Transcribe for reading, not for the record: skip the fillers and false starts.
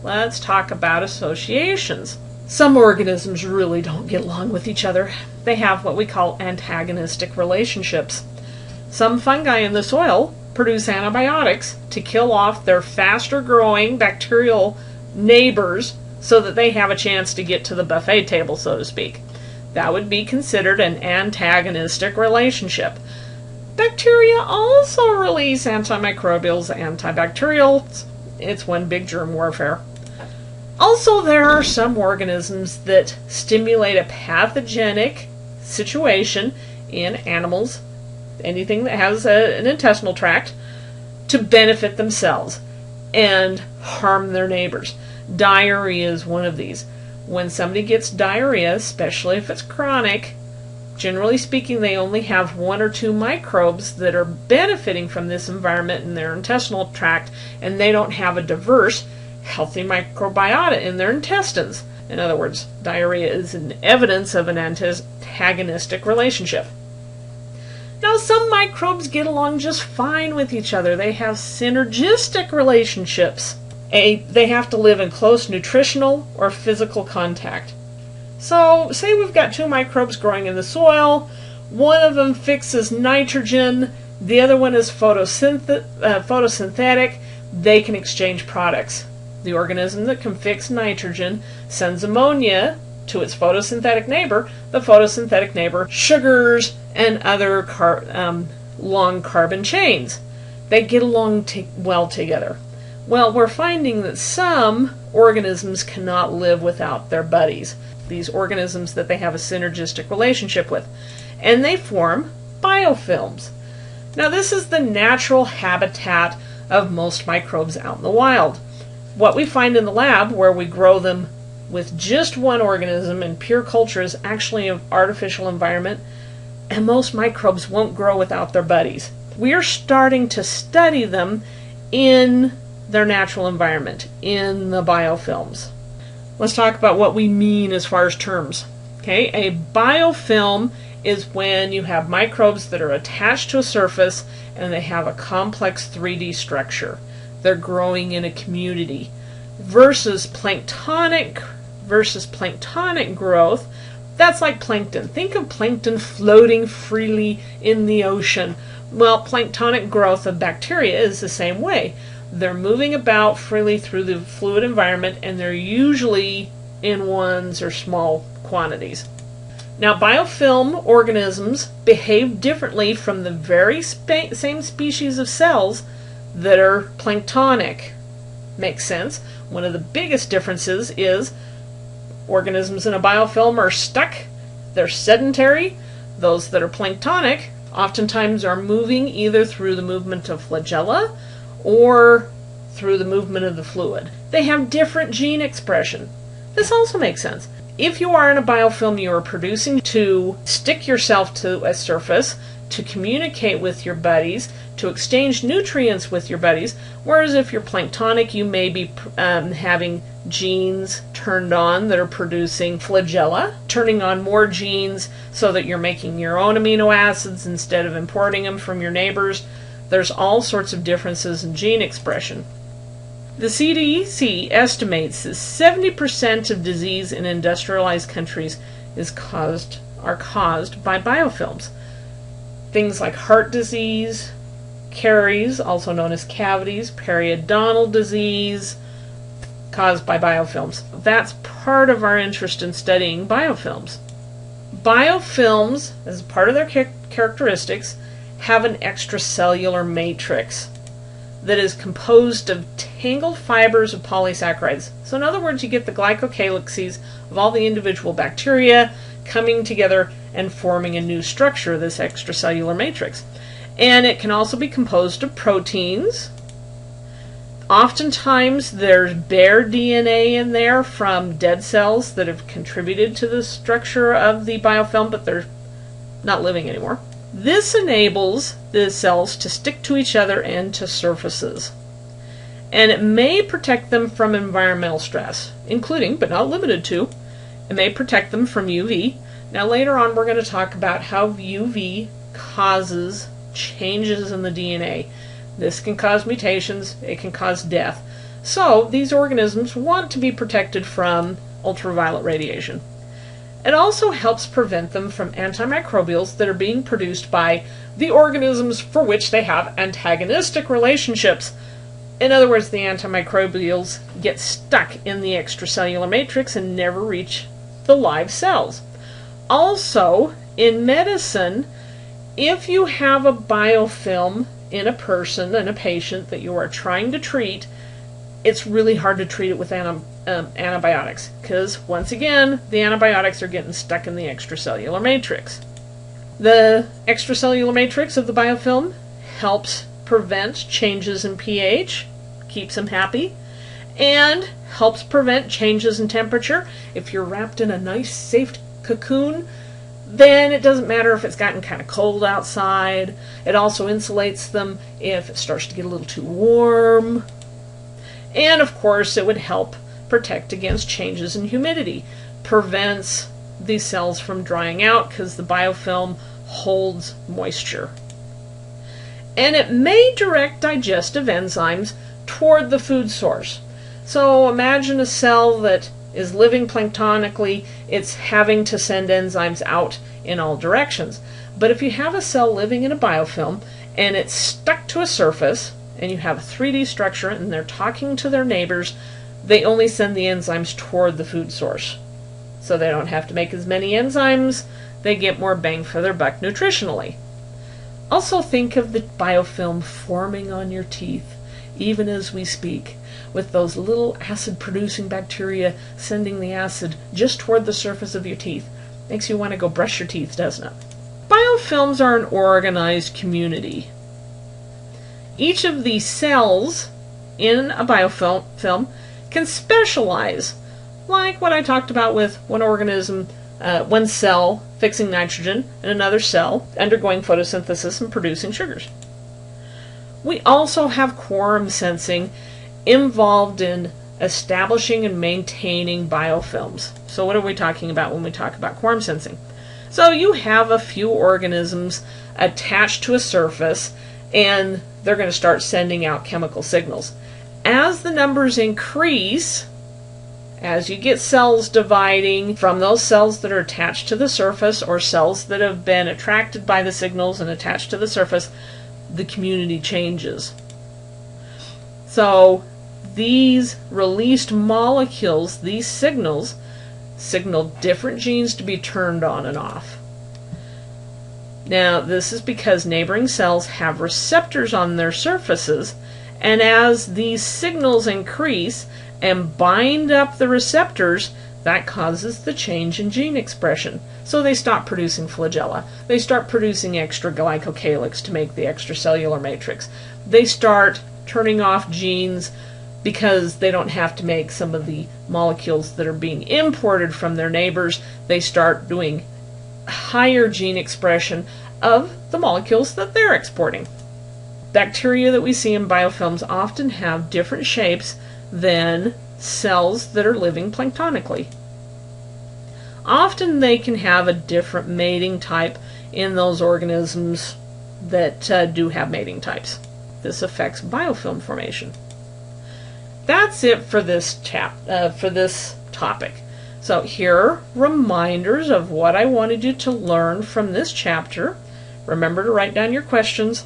let's talk about associations. Some organisms really don't get along with each other. They have what we call antagonistic relationships. Some fungi in the soil produce antibiotics to kill off their faster growing bacterial neighbors so that they have a chance to get to the buffet table, so to speak. That would be considered an antagonistic relationship. Bacteria also release antimicrobials, antibacterials. It's one big germ warfare. Also, there are some organisms that stimulate a pathogenic situation in animals, anything that has an intestinal tract, to benefit themselves and harm their neighbors. Diarrhea is one of these. When somebody gets diarrhea, especially if it's chronic, generally speaking, they only have 1 or 2 microbes that are benefiting from this environment in their intestinal tract, and they don't have a diverse, healthy microbiota in their intestines. In other words, diarrhea is an evidence of an antagonistic relationship. Now, some microbes get along just fine with each other. They have synergistic relationships. They have to live in close nutritional or physical contact. So, say we've got 2 microbes growing in the soil. One of them fixes nitrogen. The other one is photosynthetic. They can exchange products. The organism that can fix nitrogen sends ammonia to its photosynthetic neighbor. The photosynthetic neighbor sugars and other long carbon chains. They get along well together. Well, we're finding that some organisms cannot live without their buddies, these organisms that they have a synergistic relationship with, and they form biofilms. Now, this is the natural habitat of most microbes out in the wild. What we find in the lab, where we grow them with just one organism in pure culture, is actually an artificial environment, and most microbes won't grow without their buddies. We are starting to study them in their natural environment, in the biofilms. Let's talk about what we mean as far as terms. Okay, a biofilm is when you have microbes that are attached to a surface and they have a complex 3D structure. They're growing in a community. Versus planktonic growth, that's like plankton. Think of plankton floating freely in the ocean. Well, planktonic growth of bacteria is the same way. They're moving about freely through the fluid environment, and they're usually in ones or small quantities. Now, biofilm organisms behave differently from the very same species of cells that are planktonic. Makes sense. One of the biggest differences is organisms in a biofilm are stuck. They're sedentary. Those that are planktonic oftentimes are moving either through the movement of flagella or through the movement of the fluid. They have different gene expression. This also makes sense. If you are in a biofilm, you are producing to stick yourself to a surface, to communicate with your buddies, to exchange nutrients with your buddies, whereas if you're planktonic, you may be having genes turned on that are producing flagella, turning on more genes so that you're making your own amino acids instead of importing them from your neighbors. There's all sorts of differences in gene expression. The CDC estimates that 70% of disease in industrialized countries are caused by biofilms. Things like heart disease, caries, also known as cavities, periodontal disease, caused by biofilms. That's part of our interest in studying biofilms. Biofilms, as part of their characteristics, have an extracellular matrix that is composed of tangled fibers of polysaccharides. So in other words, you get the glycocalyxes of all the individual bacteria coming together and forming a new structure, this extracellular matrix. And it can also be composed of proteins. Oftentimes there's bare DNA in there from dead cells that have contributed to the structure of the biofilm, but they're not living anymore. This enables the cells to stick to each other and to surfaces. And it may protect them from environmental stress, including, but not limited to, it may protect them from UV. Now later on we're going to talk about how UV causes changes in the DNA. This can cause mutations, it can cause death. So these organisms want to be protected from ultraviolet radiation. It also helps prevent them from antimicrobials that are being produced by the organisms for which they have antagonistic relationships. In other words, the antimicrobials get stuck in the extracellular matrix and never reach the live cells. Also, in medicine, if you have a biofilm in a person, in a patient that you are trying to treat, it's really hard to treat it with antibiotics, because once again, the antibiotics are getting stuck in the extracellular matrix. The extracellular matrix of the biofilm helps prevent changes in pH, keeps them happy, and helps prevent changes in temperature. If you're wrapped in a nice, safe cocoon, then it doesn't matter if it's gotten kind of cold outside. It also insulates them if it starts to get a little too warm. And of course, it would help protect against changes in humidity. Prevents these cells from drying out because the biofilm holds moisture. And it may direct digestive enzymes toward the food source. So imagine a cell that is living planktonically, it's having to send enzymes out in all directions. But if you have a cell living in a biofilm and it's stuck to a surface, and you have a 3D structure and they're talking to their neighbors, they only send the enzymes toward the food source. So they don't have to make as many enzymes, they get more bang for their buck nutritionally. Also think of the biofilm forming on your teeth, even as we speak, with those little acid-producing bacteria sending the acid just toward the surface of your teeth. Makes you want to go brush your teeth, doesn't it? Biofilms are an organized community. Each of these cells in a biofilm can specialize, like what I talked about with one organism, one cell fixing nitrogen and another cell undergoing photosynthesis and producing sugars. We also have quorum sensing involved in establishing and maintaining biofilms. So what are we talking about when we talk about quorum sensing? So you have a few organisms attached to a surface and they're going to start sending out chemical signals. As the numbers increase, as you get cells dividing from those cells that are attached to the surface or cells that have been attracted by the signals and attached to the surface, the community changes. So these released molecules, these signals, signal different genes to be turned on and off. Now, this is because neighboring cells have receptors on their surfaces, and as these signals increase and bind up the receptors, that causes the change in gene expression. So they stop producing flagella. They start producing extra glycocalyx to make the extracellular matrix. They start turning off genes because they don't have to make some of the molecules that are being imported from their neighbors. They start doing higher gene expression of the molecules that they're exporting. Bacteria that we see in biofilms often have different shapes than cells that are living planktonically. Often they can have a different mating type in those organisms that do have mating types. This affects biofilm formation. That's it for this topic. So here are reminders of what I wanted you to learn from this chapter. Remember to write down your questions.